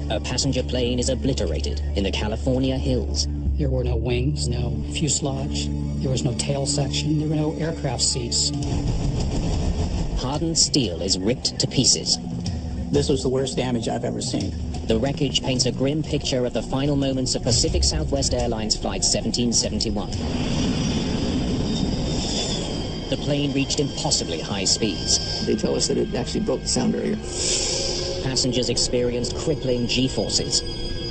a passenger plane is obliterated in the California hills. There were no wings, no fuselage, there was no tail section, there were no aircraft seats. Hardened steel is ripped to pieces. This was the worst damage I've ever seen. The wreckage paints a grim picture of the final moments of Pacific Southwest Airlines Flight 1771. The plane reached impossibly high speeds. They tell us that it actually broke the sound barrier. Passengers experienced crippling G-forces.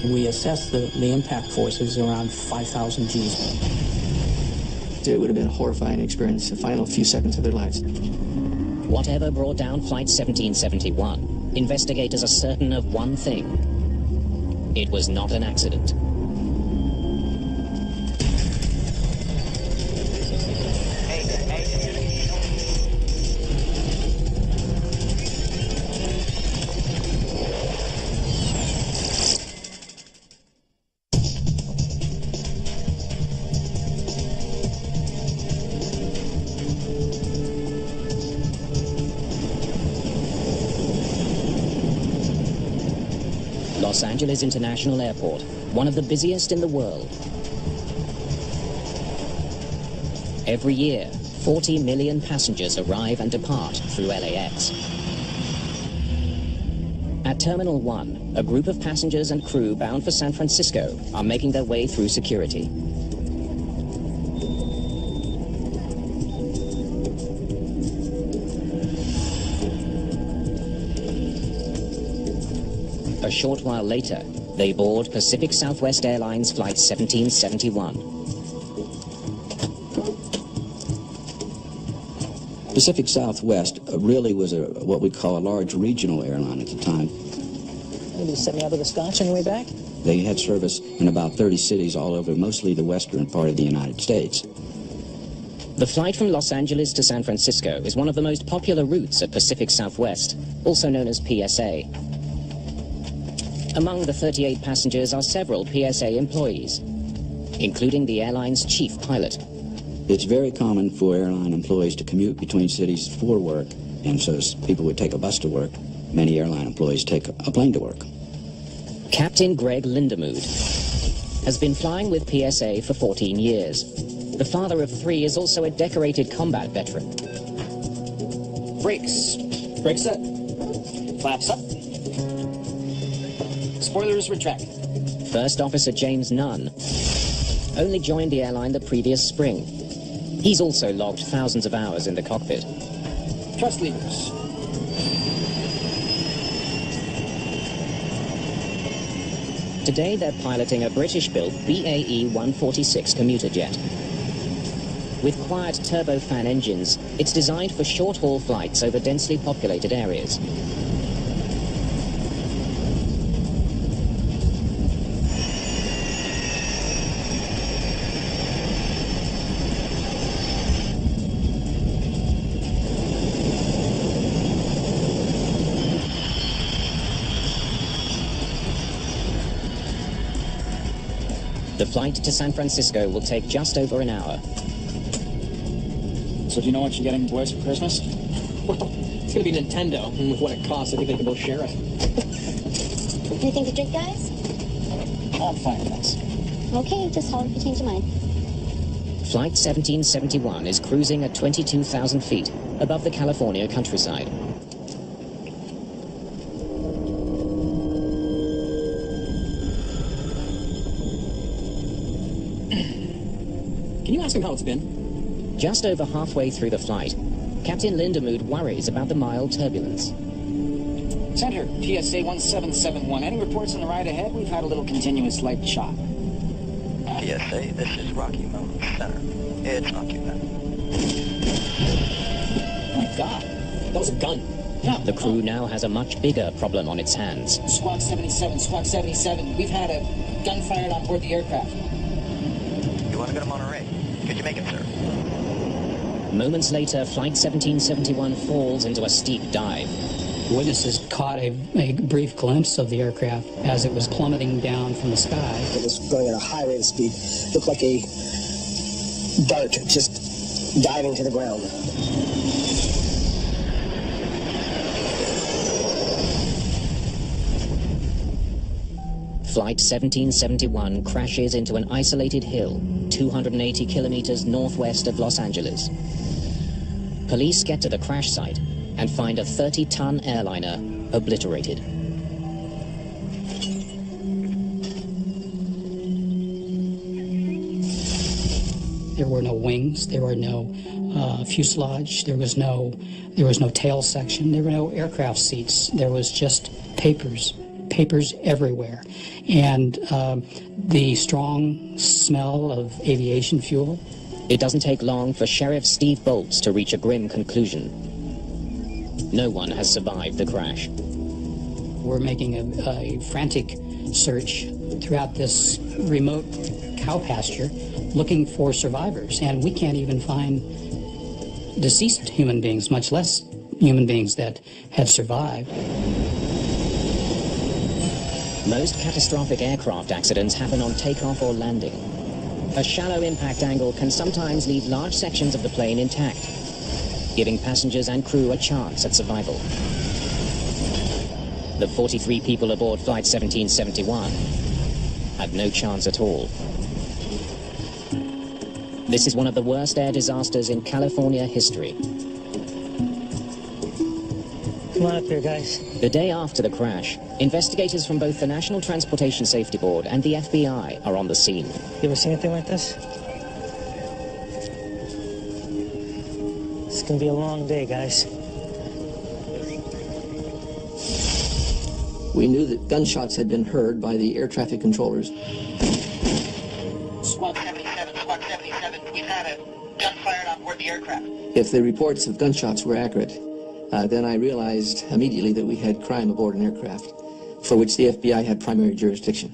We assessed the impact forces around 5,000 Gs. It would have been a horrifying experience, the final few seconds of their lives. Whatever brought down Flight 1771, investigators are certain of one thing. It was not an accident. Los Angeles International Airport, one of the busiest in the world. Every year, 40 million passengers arrive and depart through LAX. At Terminal 1, a group of passengers and crew bound for San Francisco are making their way through security. A short while later, they board Pacific Southwest Airlines Flight 1771. Pacific Southwest really was what we call a large regional airline at the time. Did you send me out to Wisconsin on your way back? They had service in about 30 cities all over, mostly the western part of the United States. The flight from Los Angeles to San Francisco is one of the most popular routes at Pacific Southwest, also known as PSA. Among the 38 passengers are several PSA employees, including the airline's chief pilot. It's very common for airline employees to commute between cities for work, and so people would take a bus to work. Many airline employees take a plane to work. Captain Greg Lindemood has been flying with PSA for 14 years. The father of 3 is also a decorated combat veteran. Brakes. Brakes set. Flaps up. Spoilers retract. First Officer James Nunn only joined the airline the previous spring. He's also logged thousands of hours in the cockpit. Thrust levers. Today they're piloting a British-built BAE 146 commuter jet. With quiet turbofan engines, it's designed for short-haul flights over densely populated areas. The flight to San Francisco will take just over an hour. So do you know what you're getting, boys, for Christmas? Well, it's going to be Nintendo, and with what it costs, I think they can both share it. Anything to drink, guys? I'm fine with this. Okay, just holler if you change your mind. Flight 1771 is cruising at 22,000 feet above the California countryside. Can you ask him how it's been? Just over halfway through the flight, Captain Lindemood worries about the mild turbulence. Center, PSA 1771. Any reports on the ride ahead? We've had a little continuous light shock. PSA, this is Rocky Mountain Center. It's not too bad. My God, that was a gun. Yeah. The crew now has a much bigger problem on its hands. Squawk 77, Squawk 77. We've had a gun fired on board the aircraft. You want to go to Monterey? Could you make it, sir? Moments later, Flight 1771 falls into a steep dive. Witnesses caught a brief glimpse of the aircraft as it was plummeting down from the sky. It was going at a high rate of speed. Looked like a dart just diving to the ground. Flight 1771 crashes into an isolated hill 280 kilometers northwest of Los Angeles. Police get to the crash site and find a 30-ton airliner obliterated. There were no wings, there were no fuselage, there was no tail section, there were no aircraft seats, there was just papers everywhere. And the strong smell of aviation fuel. It doesn't take long for Sheriff Steve Bolts to reach a grim conclusion. No one has survived the crash. We're making a frantic search throughout this remote cow pasture looking for survivors, and we can't even find deceased human beings, much less human beings that had survived. Most catastrophic aircraft accidents happen on takeoff or landing. A shallow impact angle can sometimes leave large sections of the plane intact, giving passengers and crew a chance at survival. The 43 people aboard Flight 1771 had no chance at all. This is one of the worst air disasters in California history. Come on up here, guys. The day after the crash, investigators from both the National Transportation Safety Board and the FBI are on the scene. You ever seen anything like this? It's gonna be a long day, guys. We knew that gunshots had been heard by the air traffic controllers. Squad 77, we've had a gun fired on board the aircraft. If the reports of gunshots were accurate, then I realized immediately that we had crime aboard an aircraft, for which the FBI had primary jurisdiction.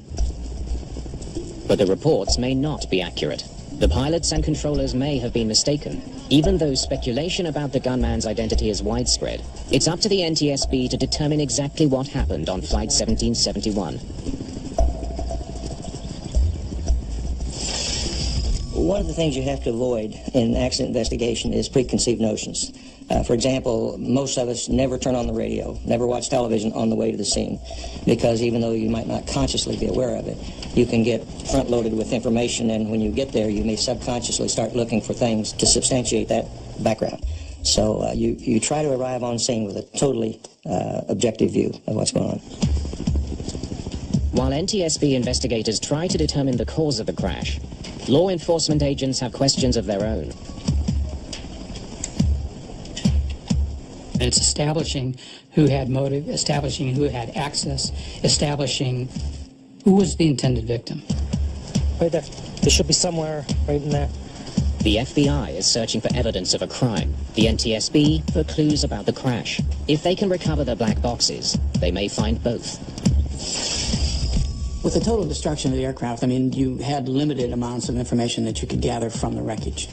But the reports may not be accurate. The pilots and controllers may have been mistaken. Even though speculation about the gunman's identity is widespread, it's up to the NTSB to determine exactly what happened on Flight 1771. One of the things you have to avoid in accident investigation is preconceived notions. For example, most of us never turn on the radio, never watch television on the way to the scene, because even though you might not consciously be aware of it, you can get front-loaded with information, and when you get there, you may subconsciously start looking for things to substantiate that background. So you try to arrive on scene with a totally objective view of what's going on. While NTSB investigators try to determine the cause of the crash, law enforcement agents have questions of their own. And it's establishing who had motive, establishing who had access, establishing who was the intended victim. Right there. There should be somewhere right in there. The FBI is searching for evidence of a crime. The NTSB for clues about the crash. If they can recover the black boxes, they may find both. With the total destruction of the aircraft, I mean, you had limited amounts of information that you could gather from the wreckage.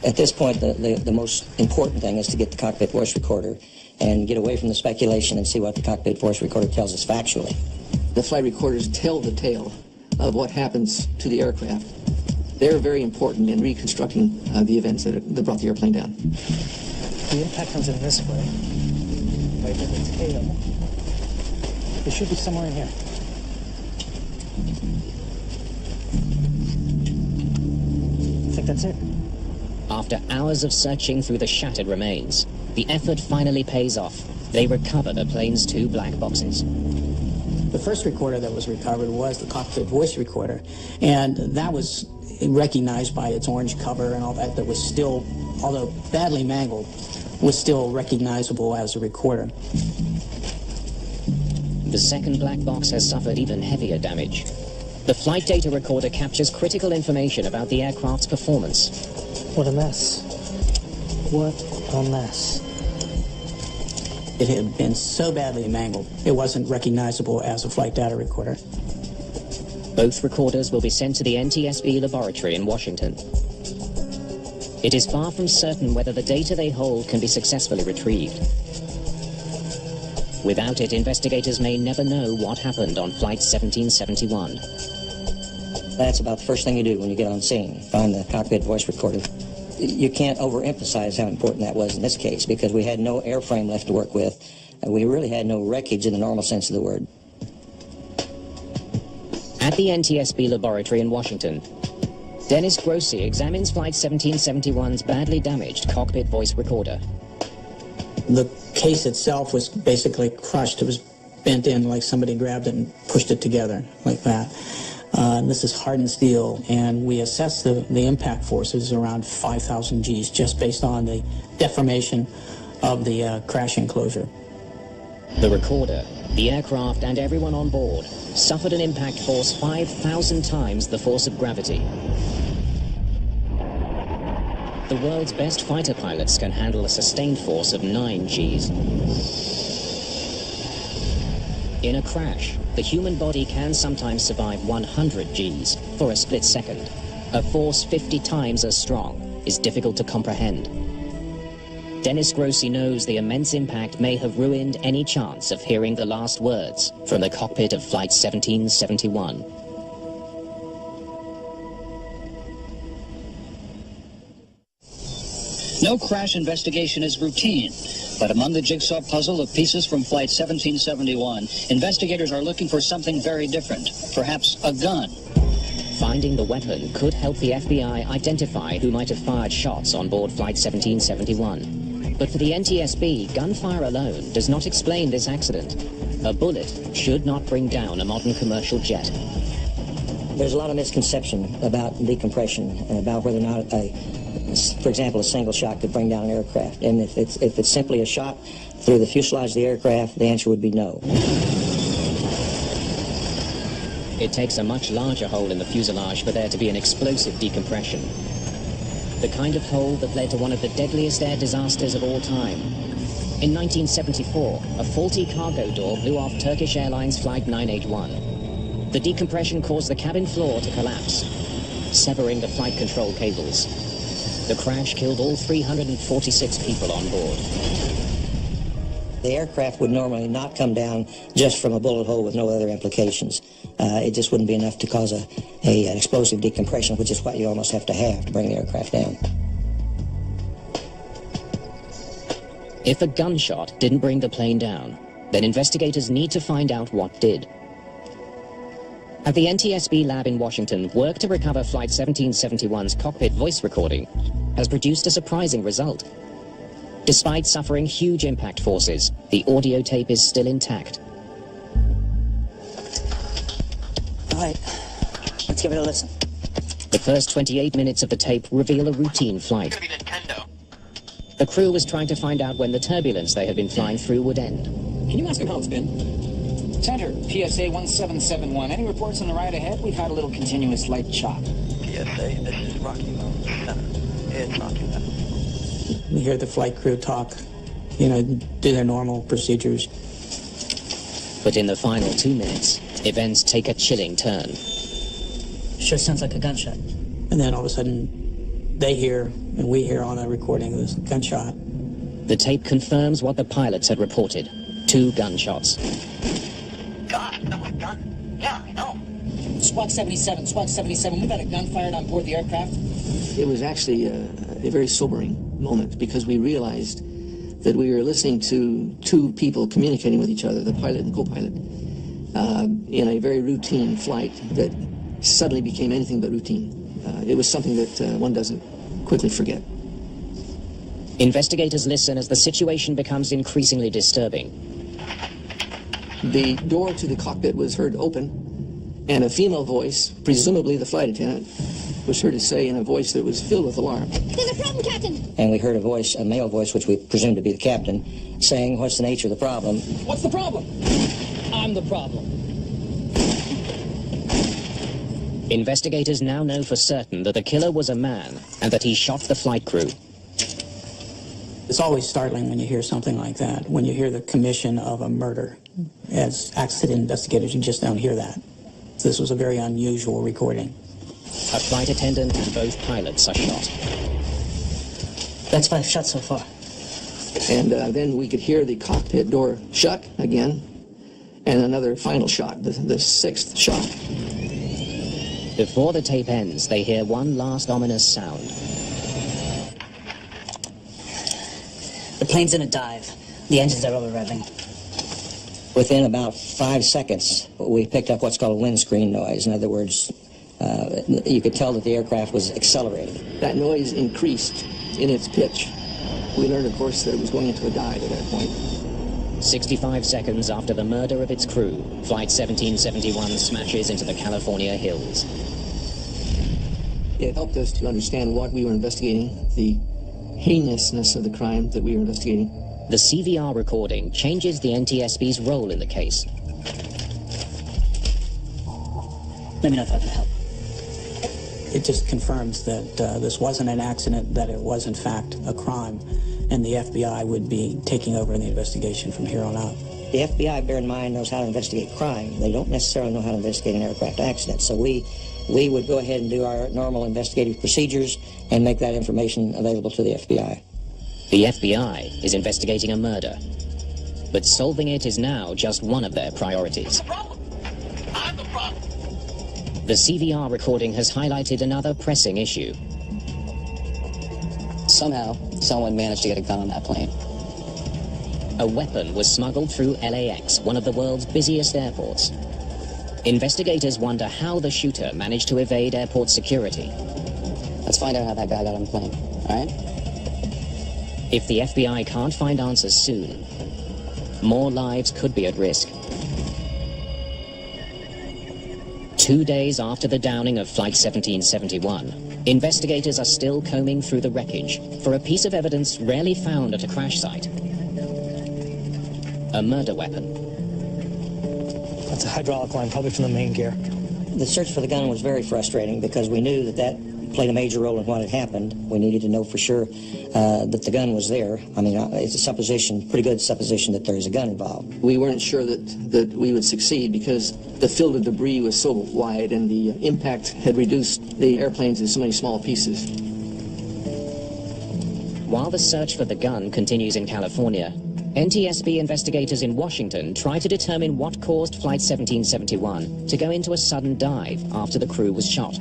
At this point, the most important thing is to get the cockpit voice recorder and get away from the speculation and see what the cockpit voice recorder tells us factually. The flight recorders tell the tale of what happens to the aircraft. They're very important in reconstructing the events that brought the airplane down. The impact comes in this way. Right to the tail. It should be somewhere in here. I think that's it. After hours of searching through the shattered remains, the effort finally pays off. They recover the plane's 2 black boxes. The first recorder that was recovered was the cockpit voice recorder, and that was recognized by its orange cover and all that. That was still, although badly mangled, was still recognizable as a recorder. The second black box has suffered even heavier damage. The flight data recorder captures critical information about the aircraft's performance. What a mess. What a mess. It had been so badly mangled, it wasn't recognizable as a flight data recorder. Both recorders will be sent to the NTSB laboratory in Washington. It is far from certain whether the data they hold can be successfully retrieved. Without it, investigators may never know what happened on Flight 1771. That's about the first thing you do when you get on scene, find the cockpit voice recorder. You can't overemphasize how important that was in this case, because we had no airframe left to work with. We really had no wreckage in the normal sense of the word. At the NTSB laboratory in Washington, Dennis Grossi examines Flight 1771's badly damaged cockpit voice recorder. The case itself was basically crushed. It was bent in like somebody grabbed it and pushed it together like that. And this is hardened steel, and we assessed the impact forces around 5,000 Gs just based on the deformation of the crash enclosure. The recorder, the aircraft, and everyone on board suffered an impact force 5,000 times the force of gravity. The world's best fighter pilots can handle a sustained force of 9 Gs. In a crash, the human body can sometimes survive 100 Gs for a split second. A force 50 times as strong is difficult to comprehend. Dennis Grossi knows the immense impact may have ruined any chance of hearing the last words from the cockpit of Flight 1771. No crash investigation is routine, but among the jigsaw puzzle of pieces from Flight 1771, investigators are looking for something very different, perhaps a gun. Finding the weapon could help the FBI identify who might have fired shots on board Flight 1771. But for the NTSB, gunfire alone does not explain this accident. A bullet should not bring down a modern commercial jet. There's a lot of misconception about decompression and about whether or not for example, a single shot could bring down an aircraft. And if it's simply a shot through the fuselage of the aircraft, the answer would be no. It takes a much larger hole in the fuselage for there to be an explosive decompression. The kind of hole that led to one of the deadliest air disasters of all time. In 1974, a faulty cargo door blew off Turkish Airlines Flight 981. The decompression caused the cabin floor to collapse, severing the flight control cables. The crash killed all 346 people on board. The aircraft would normally not come down just from a bullet hole with no other implications. It just wouldn't be enough to cause an explosive decompression, which is what you almost have to bring the aircraft down. If a gunshot didn't bring the plane down, then investigators need to find out what did. At the NTSB lab in Washington, work to recover Flight 1771's cockpit voice recording has produced a surprising result. Despite suffering huge impact forces, the audio tape is still intact. All right, let's give it a listen. The first 28 minutes of the tape reveal a routine flight. It's gonna be Nintendo. The crew was trying to find out when the turbulence they had been flying through would end. Can you ask him how it's been? Center, PSA 1771. Any reports on the ride ahead? We've had a little continuous light chop. PSA, this is Rocky Mountain Center. It's not too bad. We hear the flight crew talk, do their normal procedures. But in the final 2 minutes, events take a chilling turn. Sure sounds like a gunshot. And then all of a sudden, they hear, and we hear on the recording, this gunshot. The tape confirms what the pilots had reported. 2 gunshots. God, that was a gun. Yeah, I know. Squawk 77, we've had a gun fired on board the aircraft. It was actually a very sobering moment because we realized that we were listening to 2 people communicating with each other, the pilot and co-pilot, in a very routine flight that suddenly became anything but routine. It was something that one doesn't quickly forget. Investigators listen as the situation becomes increasingly disturbing. The door to the cockpit was heard open, and a female voice, presumably the flight attendant, was heard to say in a voice that was filled with alarm, "There's a problem, Captain." And we heard a voice, a male voice, which we presumed to be the captain, saying, "What's the nature of the problem?" What's the problem? I'm the problem. Investigators now know for certain that the killer was a man and that he shot the flight crew. It's always startling when you hear something like that, when you hear the commission of a murder. As accident investigators, you just don't hear that. This was a very unusual recording. A flight attendant and both pilots are shot. That's 5 shots so far. And then we could hear the cockpit door shut again, and another final shot, the 6th shot. Before the tape ends, they hear one last ominous sound. The plane's in a dive. The engines are over-revving. Within about 5 seconds, we picked up what's called a windscreen noise. In other words, you could tell that the aircraft was accelerating. That noise increased in its pitch. We learned, of course, that it was going into a dive at that point. 65 seconds after the murder of its crew, Flight 1771 smashes into the California hills. It helped us to understand what we were investigating, the heinousness of the crime that we were investigating. The CVR recording changes the NTSB's role in the case. Let me know if I can help. It just confirms that this wasn't an accident, that it was in fact a crime, and the FBI would be taking over the investigation from here on out. The FBI, bear in mind, knows how to investigate crime. They don't necessarily know how to investigate an aircraft accident. So we would go ahead and do our normal investigative procedures and make that information available to the FBI. The FBI is investigating a murder, but solving it is now just one of their priorities. The CVR recording has highlighted another pressing issue. Somehow, someone managed to get a gun on that plane. A weapon was smuggled through LAX, one of the world's busiest airports. Investigators wonder how the shooter managed to evade airport security. Let's find out how that guy got on the plane, all right? If the FBI can't find answers soon, more lives could be at risk. 2 days after the downing of Flight 1771, investigators are still combing through the wreckage for a piece of evidence rarely found at a crash site. A murder weapon. That's a hydraulic line, probably from the main gear. The search for the gun was very frustrating because we knew that played a major role in what had happened. We needed to know for sure that the gun was there. I mean, it's a supposition, pretty good supposition that there is a gun involved. We weren't sure that we would succeed because the field of debris was so wide and the impact had reduced the airplanes into so many small pieces. While the search for the gun continues in California, NTSB investigators in Washington try to determine what caused Flight 1771 to go into a sudden dive after the crew was shot.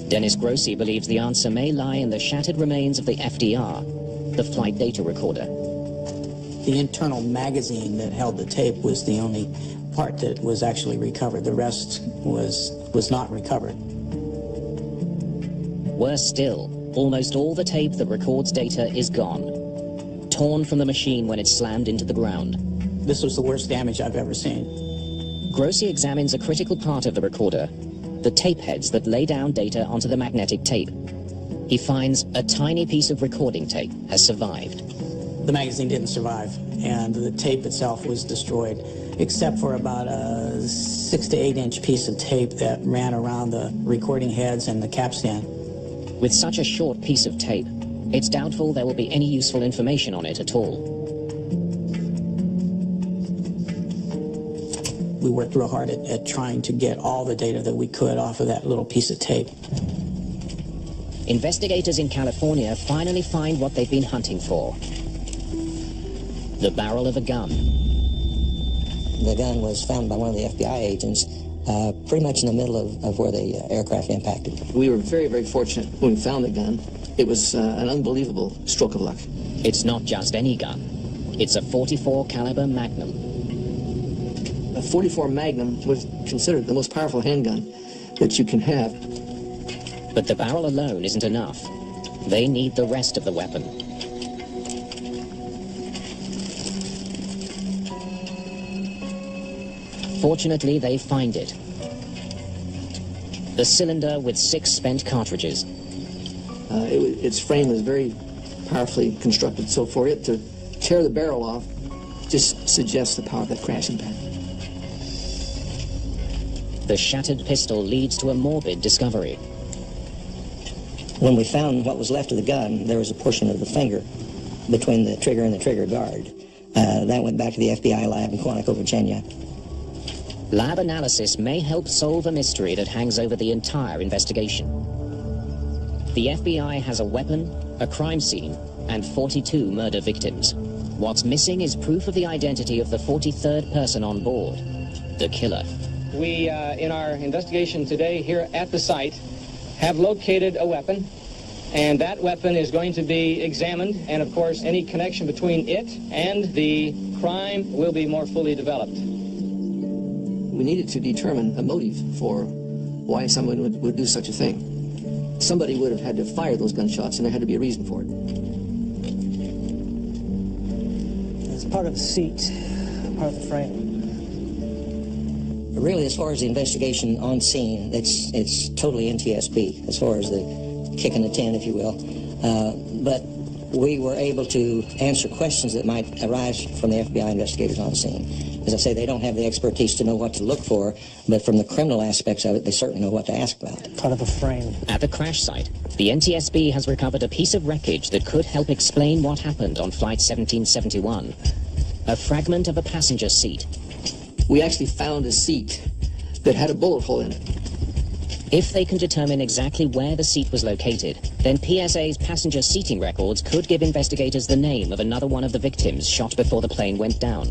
Dennis Grossi believes the answer may lie in the shattered remains of the FDR, the flight data recorder. The internal magazine that held the tape was the only part that was actually recovered. The rest was not recovered. Worse still, almost all the tape that records data is gone, torn from the machine when it slammed into the ground. This was the worst damage I've ever seen. Grossi examines a critical part of the recorder, the tape heads that lay down data onto the magnetic tape. He finds a tiny piece of recording tape has survived. The magazine didn't survive, and the tape itself was destroyed, except for about a 6 to 8 inch piece of tape that ran around the recording heads and the capstan. With such a short piece of tape, it's doubtful there will be any useful information on it at all. We worked real hard at trying to get all the data that we could off of that little piece of tape. Investigators in California finally find what they've been hunting for. The barrel of a gun. The gun was found by one of the FBI agents pretty much in the middle of where the aircraft impacted. We were very, very fortunate when we found the gun. It was an unbelievable stroke of luck. It's not just any gun. It's a .44 caliber Magnum. A .44 Magnum was considered the most powerful handgun that you can have. But the barrel alone isn't enough. They need the rest of the weapon. Fortunately, they find it. The cylinder with 6 spent cartridges. Its frame was very powerfully constructed, so for it to tear the barrel off just suggests the power of that crash impact. The shattered pistol leads to a morbid discovery. When we found what was left of the gun, there was a portion of the finger between the trigger and the trigger guard. That went back to the FBI lab in Quantico, Virginia. Lab analysis may help solve a mystery that hangs over the entire investigation. The FBI has a weapon, a crime scene, and 42 murder victims. What's missing is proof of the identity of the 43rd person on board, the killer. We, in our investigation today here at the site, have located a weapon, and that weapon is going to be examined, and of course any connection between it and the crime will be more fully developed. We needed to determine a motive for why someone would do such a thing. Somebody would have had to fire those gunshots, and there had to be a reason for it. It's part of the seat, part of the frame. Really, as far as the investigation on scene, it's totally NTSB, as far as the kick in the tin, if you will. But we were able to answer questions that might arise from the FBI investigators on scene. As I say, they don't have the expertise to know what to look for, but from the criminal aspects of it, they certainly know what to ask about. Part of a frame. At the crash site, the NTSB has recovered a piece of wreckage that could help explain what happened on Flight 1771. A fragment of a passenger seat. We actually found a seat that had a bullet hole in it. If they can determine exactly where the seat was located, then PSA's passenger seating records could give investigators the name of another one of the victims shot before the plane went down.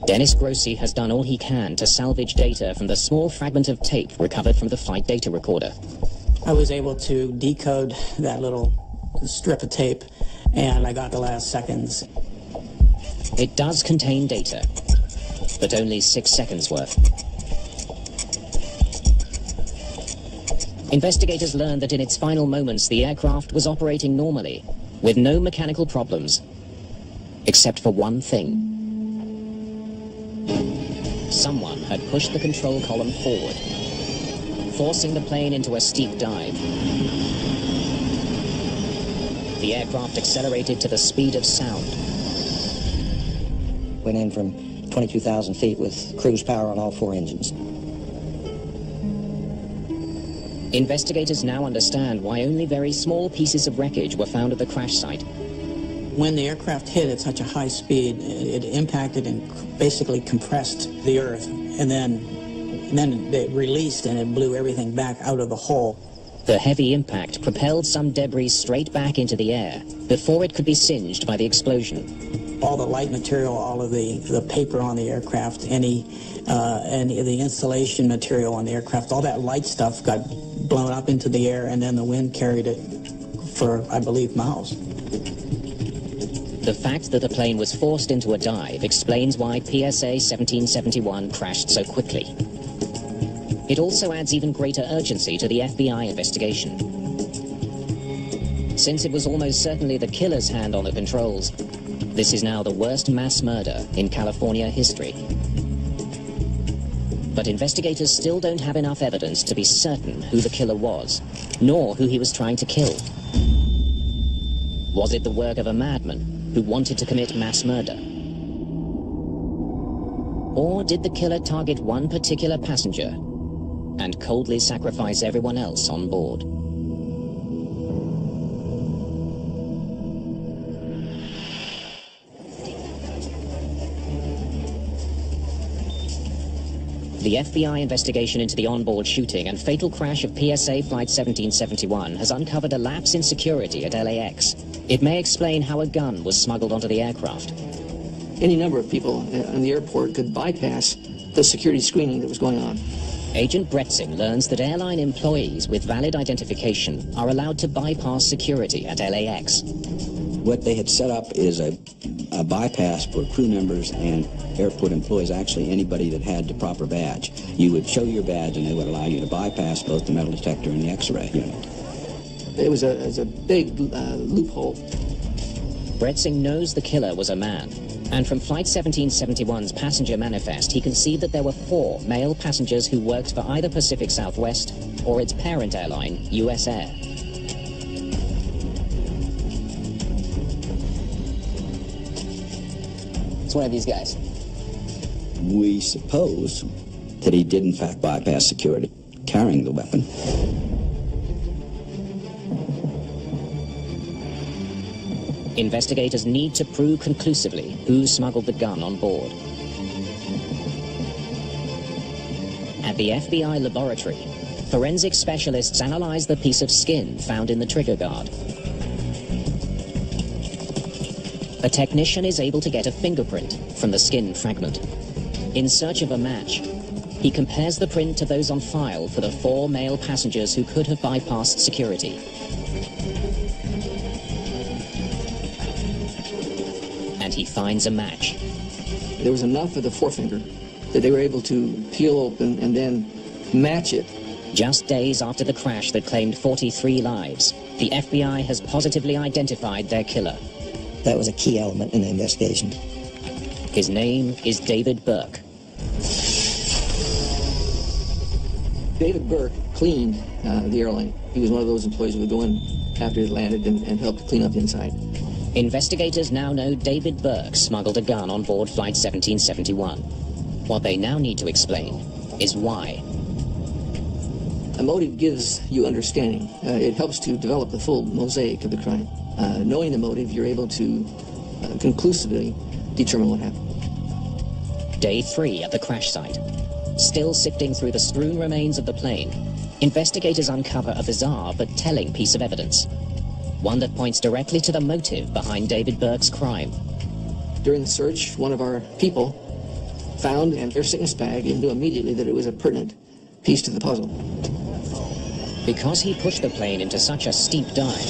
Dennis Grossi has done all he can to salvage data from the small fragment of tape recovered from the flight data recorder. I was able to decode that little strip of tape, and I got the last seconds. It does contain data, but only 6 seconds worth. Investigators learned that in its final moments, the aircraft was operating normally, with no mechanical problems, except for one thing. Someone had pushed the control column forward, forcing the plane into a steep dive. The aircraft accelerated to the speed of sound. Went in from 22,000 feet with cruise power on all 4 engines. Investigators now understand why only very small pieces of wreckage were found at the crash site. When the aircraft hit at such a high speed, it impacted and basically compressed the Earth, and then it released and it blew everything back out of the hole. The heavy impact propelled some debris straight back into the air before it could be singed by the explosion. All the light material, all of the paper on the aircraft, any of the insulation material on the aircraft, all that light stuff got blown up into the air, and then the wind carried it for, I believe, miles. The fact that the plane was forced into a dive explains why PSA 1771 crashed so quickly. It also adds even greater urgency to the FBI investigation. Since it was almost certainly the killer's hand on the controls, this is now the worst mass murder in California history. But investigators still don't have enough evidence to be certain who the killer was, nor who he was trying to kill. Was it the work of a madman who wanted to commit mass murder? Or did the killer target one particular passenger and coldly sacrifice everyone else on board? The FBI investigation into the onboard shooting and fatal crash of PSA Flight 1771 has uncovered a lapse in security at LAX. It may explain how a gun was smuggled onto the aircraft. Any number of people in the airport could bypass the security screening that was going on. Agent Bretzing learns that airline employees with valid identification are allowed to bypass security at LAX. What they had set up is a bypass for crew members and airport employees, actually anybody that had the proper badge. You would show your badge and they would allow you to bypass both the metal detector and the X-ray unit. It was a big loophole. Bretzing knows the killer was a man, and from Flight 1771's passenger manifest, he can see that there were 4 male passengers who worked for either Pacific Southwest or its parent airline, US Air. It's one of these guys. We suppose that he did in fact bypass security, carrying the weapon. Investigators need to prove conclusively who smuggled the gun on board. At the FBI laboratory, forensic specialists analyze the piece of skin found in the trigger guard. A technician is able to get a fingerprint from the skin fragment. In search of a match, He compares the print to those on file for the 4 male passengers who could have bypassed security. And he finds a match. There was enough of the forefinger that they were able to peel open and then match it. Just days after the crash that claimed 43 lives, the FBI has positively identified their killer. That was a key element in the investigation. His name is David Burke. David Burke cleaned the airline. He was one of those employees who would go in after it landed and help to clean up the inside. Investigators now know David Burke smuggled a gun on board Flight 1771. What they now need to explain is why. A motive gives you understanding. It helps to develop the full mosaic of the crime. Knowing the motive, you're able to conclusively determine what happened. Day 3 at the crash site. Still sifting through the strewn remains of the plane, investigators uncover a bizarre but telling piece of evidence. One that points directly to the motive behind David Burke's crime. During the search, one of our people found an air sickness bag and knew immediately that it was a pertinent piece to the puzzle. Because he pushed the plane into such a steep dive,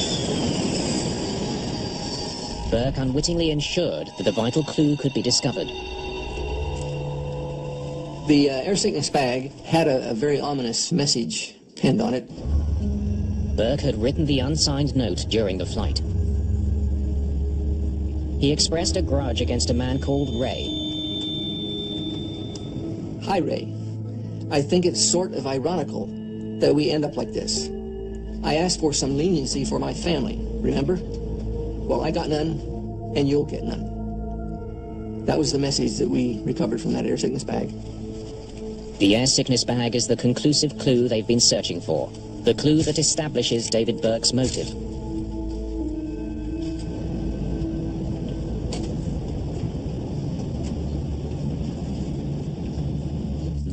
Burke unwittingly ensured that the vital clue could be discovered. The air sickness bag had a very ominous message pinned on it. Burke had written the unsigned note during the flight. He expressed a grudge against a man called Ray. Hi, Ray. I think it's sort of ironical that we end up like this. I asked for some leniency for my family, remember? Well, I got none, and you'll get none. That was the message that we recovered from that air sickness bag. The air sickness bag is the conclusive clue they've been searching for. The clue that establishes David Burke's motive.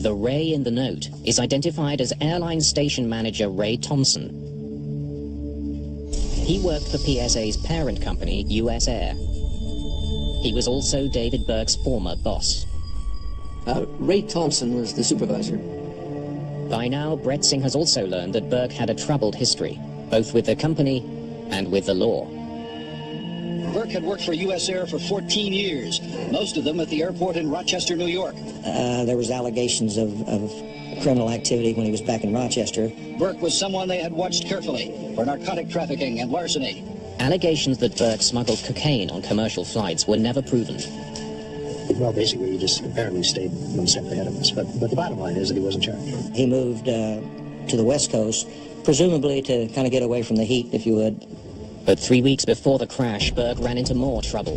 The Ray in the note is identified as Airlines station manager Ray Thompson. He worked for PSA's parent company, US Air. He was also David Burke's former boss. Ray Thompson was the supervisor. By now, Brett Singh has also learned that Burke had a troubled history, both with the company and with the law. Burke had worked for U.S. Air for 14 years, most of them at the airport in Rochester, New York. There was allegations of criminal activity when he was back in Rochester. Burke was someone they had watched carefully for narcotic trafficking and larceny. Allegations that Burke smuggled cocaine on commercial flights were never proven. Well, basically, he just apparently stayed one step ahead of us. But the bottom line is that he was in charge. He moved to the West Coast, presumably to kind of get away from the heat, if you would. But 3 weeks before the crash, Burke ran into more trouble.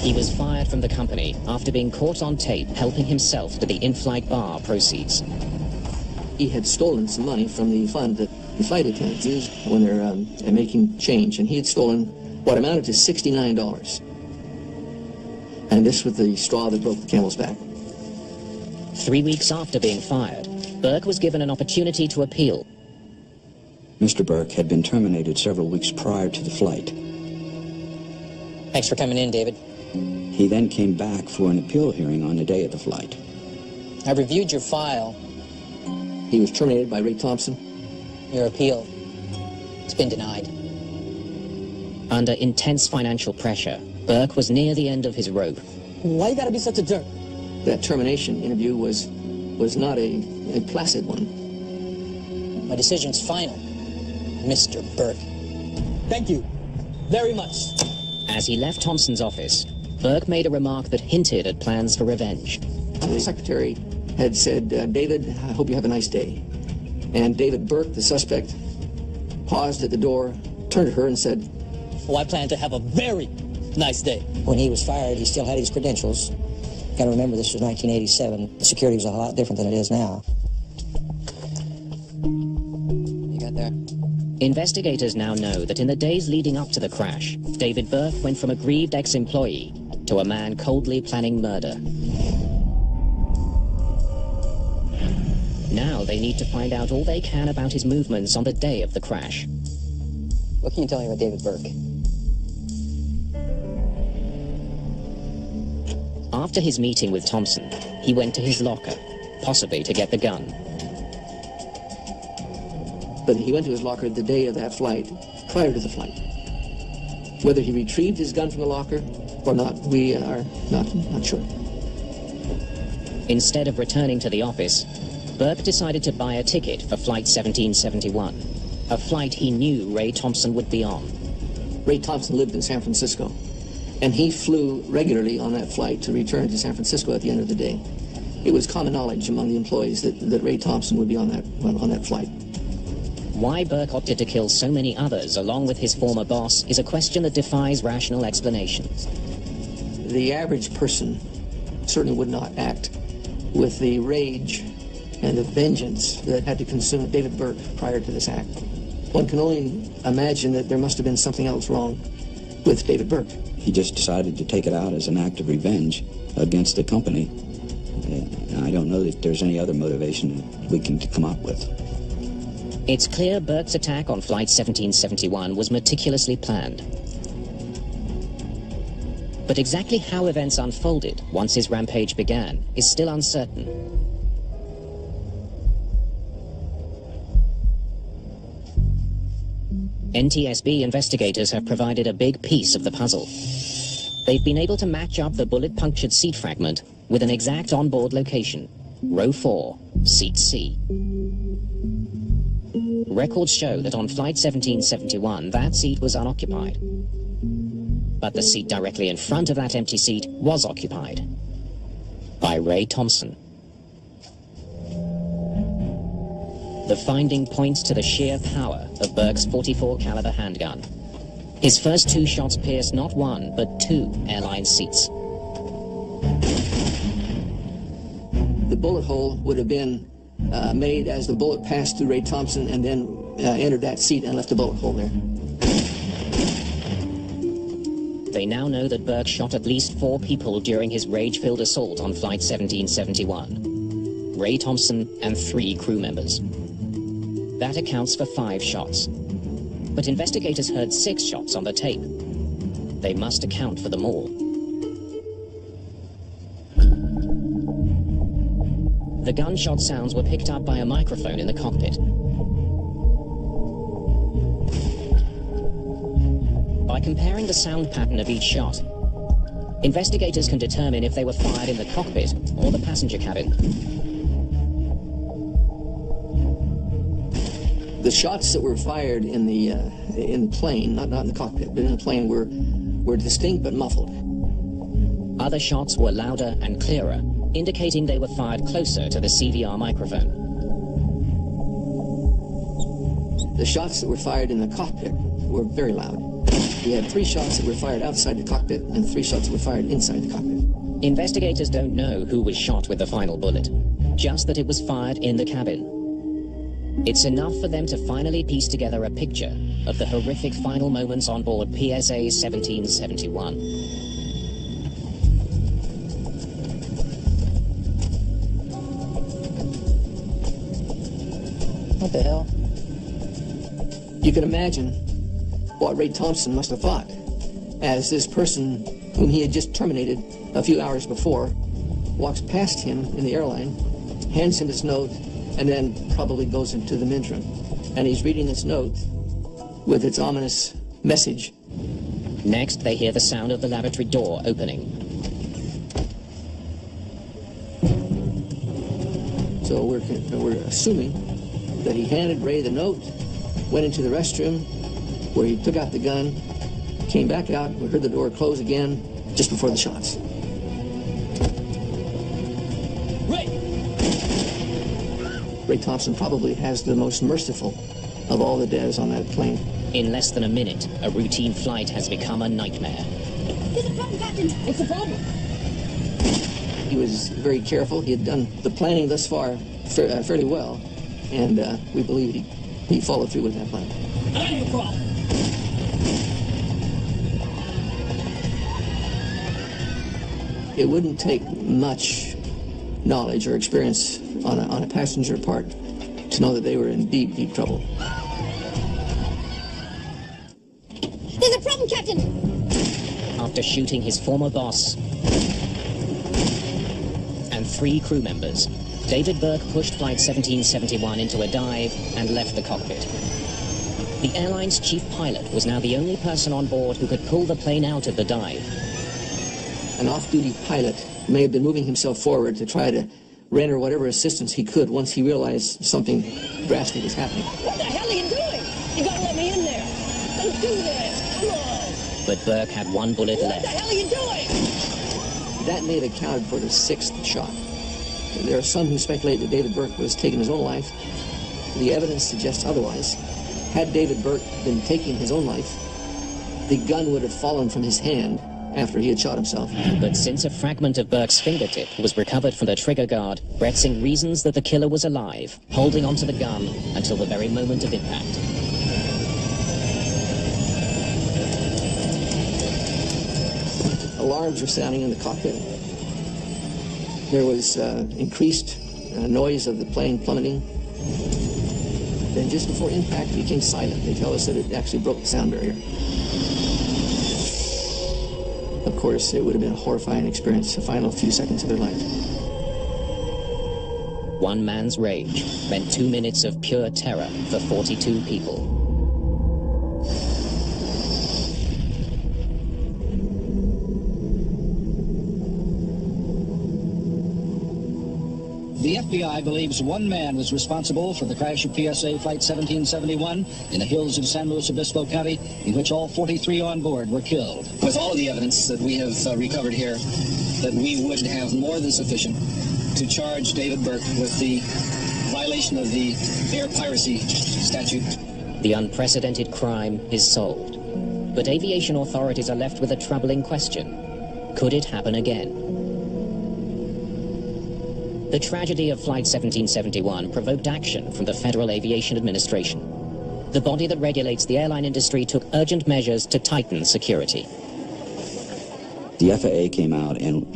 He was fired from the company after being caught on tape helping himself to the in-flight bar proceeds. He had stolen some money from the fund that the flight attendants use when they're making change, and he had stolen what amounted to $69. And this was the straw that broke the camel's back. 3 weeks after being fired, Burke was given an opportunity to appeal. Mr. Burke had been terminated several weeks prior to the flight. Thanks for coming in, David. He then came back for an appeal hearing on the day of the flight. I reviewed your file. He was terminated by Ray Thompson. Your appeal, it's been denied. Under intense financial pressure, Burke was near the end of his rope. Why you gotta be such a jerk? That termination interview was not a placid one. My decision's final, Mr. Burke. Thank you very much. As he left Thompson's office, Burke made a remark that hinted at plans for revenge. The secretary had said, David, I hope you have a nice day. And David Burke, the suspect, paused at the door, turned to her and said, Oh, I plan to have a very nice day. When he was fired, he still had his credentials. You gotta remember, this was 1987. The security was a lot different than it is now. You got there? Investigators now know that in the days leading up to the crash, David Burke went from a grieved ex-employee to a man coldly planning murder. Now they need to find out all they can about his movements on the day of the crash. What can you tell me about David Burke? After his meeting with Thompson, he went to his locker, possibly to get the gun. But he went to his locker the day of that flight, prior to the flight. Whether he retrieved his gun from the locker or not, we are not sure. Instead of returning to the office, Burke decided to buy a ticket for Flight 1771, a flight he knew Ray Thompson would be on. Ray Thompson lived in San Francisco, and he flew regularly on that flight to return to San Francisco at the end of the day. It was common knowledge among the employees that Ray Thompson would be on that flight. Why Burke opted to kill so many others along with his former boss is a question that defies rational explanations. The average person certainly would not act with the rage and the vengeance that had to consume David Burke prior to this act. One can only imagine that there must have been something else wrong with David Burke. He just decided to take it out as an act of revenge against the company. I don't know that there's any other motivation we can come up with. It's clear Burke's attack on Flight 1771 was meticulously planned. But exactly how events unfolded once his rampage began is still uncertain. NTSB investigators have provided a big piece of the puzzle. They've been able to match up the bullet-punctured seat fragment with an exact onboard location, row 4, seat C. Records show that on Flight 1771, that seat was unoccupied. But the seat directly in front of that empty seat was occupied by Ray Thompson. The finding points to the sheer power of Burke's .44 caliber handgun. His first 2 shots pierced not 1, but 2 airline seats. The bullet hole would have been made as the bullet passed through Ray Thompson and then entered that seat and left a bullet hole there. They now know that Burke shot at least 4 people during his rage-filled assault on Flight 1771. Ray Thompson and 3 crew members. That accounts for 5 shots. But investigators heard 6 shots on the tape. They must account for them all. The gunshot sounds were picked up by a microphone in the cockpit. By comparing the sound pattern of each shot, investigators can determine if they were fired in the cockpit or the passenger cabin. The shots that were fired in the plane, not in the cockpit, but in the plane, were distinct but muffled. Other shots were louder and clearer, indicating they were fired closer to the CVR microphone. The shots that were fired in the cockpit were very loud. We had 3 shots that were fired outside the cockpit and 3 shots that were fired inside the cockpit. Investigators don't know who was shot with the final bullet, just that it was fired in the cabin. It's enough for them to finally piece together a picture of the horrific final moments on board PSA 1771. What the hell? You can imagine what Ray Thompson must have thought as this person whom he had just terminated a few hours before walks past him in the airline, hands him his note, and then probably goes into the men's room. And he's reading this note with its ominous message. Next, they hear the sound of the lavatory door opening. So we're assuming that he handed Ray the note, went into the restroom, where he took out the gun, came back out, we heard the door close again, just before the shots. Ray Thompson probably has the most merciful of all the deaths on that plane. In less than a minute, a routine flight has become a nightmare. There's a problem, Captain. It's a problem. He was very careful. He had done the planning thus far fairly well, and we believe he followed through with that plan. I have a problem. It wouldn't take much knowledge or experience on a passenger part to know that they were in deep, deep trouble. There's a problem, Captain! After shooting his former boss, 3 crew members. David Burke pushed Flight 1771 into a dive and left the cockpit. The airline's chief pilot was now the only person on board who could pull the plane out of the dive. An off-duty pilot may have been moving himself forward to try to render whatever assistance he could once he realized something drastic was happening. What the hell are you doing? You gotta let me in there. Don't do this. Come on. But Burke had 1 bullet What left. the hell are you doing? That may have accounted for the 6th shot. There are some who speculate that David Burke was taking his own life. The evidence suggests otherwise. Had David Burke been taking his own life, the gun would have fallen from his hand after he had shot himself. But since a fragment of Burke's fingertip was recovered from the trigger guard, Bretzing reasons that the killer was alive, holding onto the gun until the very moment of impact. Alarms were sounding in the cockpit. There was increased noise of the plane plummeting. Then just before impact, it became silent. They tell us that it actually broke the sound barrier. Of course, it would have been a horrifying experience, the final few seconds of their life. One man's rage meant 2 minutes of pure terror for 42 people. The FBI believes one man was responsible for the crash of PSA Flight 1771 in the hills of San Luis Obispo County, in which all 43 on board were killed. With all of the evidence that we have recovered here, that we would have more than sufficient to charge David Burke with the violation of the air piracy statute. The unprecedented crime is solved. But aviation authorities are left with a troubling question. Could it happen again? The tragedy of Flight 1771 provoked action from the Federal Aviation Administration. The body that regulates the airline industry took urgent measures to tighten security. The FAA came out and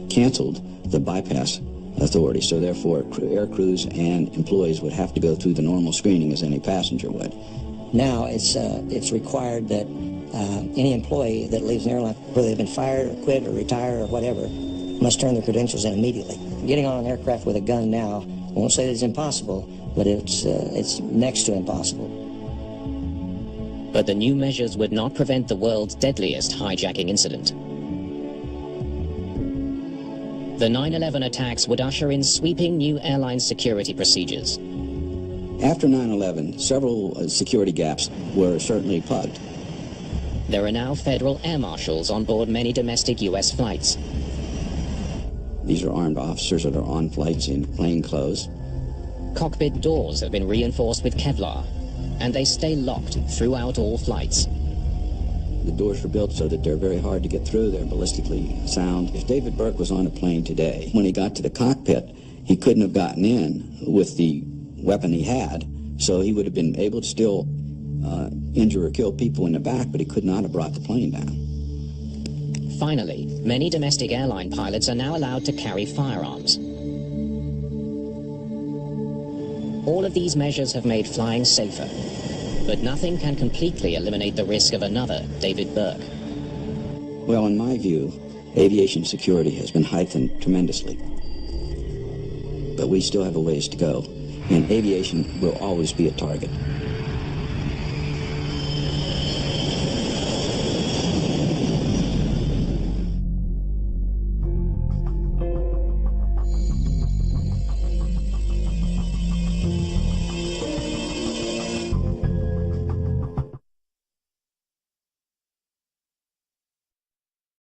canceled the bypass authority, so therefore air crews and employees would have to go through the normal screening as any passenger would. Now it's required that any employee that leaves an airline, whether they've been fired or quit or retired or whatever, must turn their credentials in immediately. Getting on an aircraft with a gun now, I won't say that it's impossible, but it's next to impossible. But the new measures would not prevent the world's deadliest hijacking incident. The 9/11 attacks would usher in sweeping new airline security procedures. After 9/11, several security gaps were certainly plugged. There are now federal air marshals on board many domestic U.S. flights. These are armed officers that are on flights in plain clothes. Cockpit doors have been reinforced with Kevlar, and they stay locked throughout all flights. The doors are built so that they're very hard to get through. They're ballistically sound. If David Burke was on a plane today, when he got to the cockpit, he couldn't have gotten in with the weapon he had, so he would have been able to still injure or kill people in the back, but he could not have brought the plane down. Finally, many domestic airline pilots are now allowed to carry firearms. All of these measures have made flying safer, but nothing can completely eliminate the risk of another David Burke. Well, in my view, aviation security has been heightened tremendously. But we still have a ways to go, and aviation will always be a target.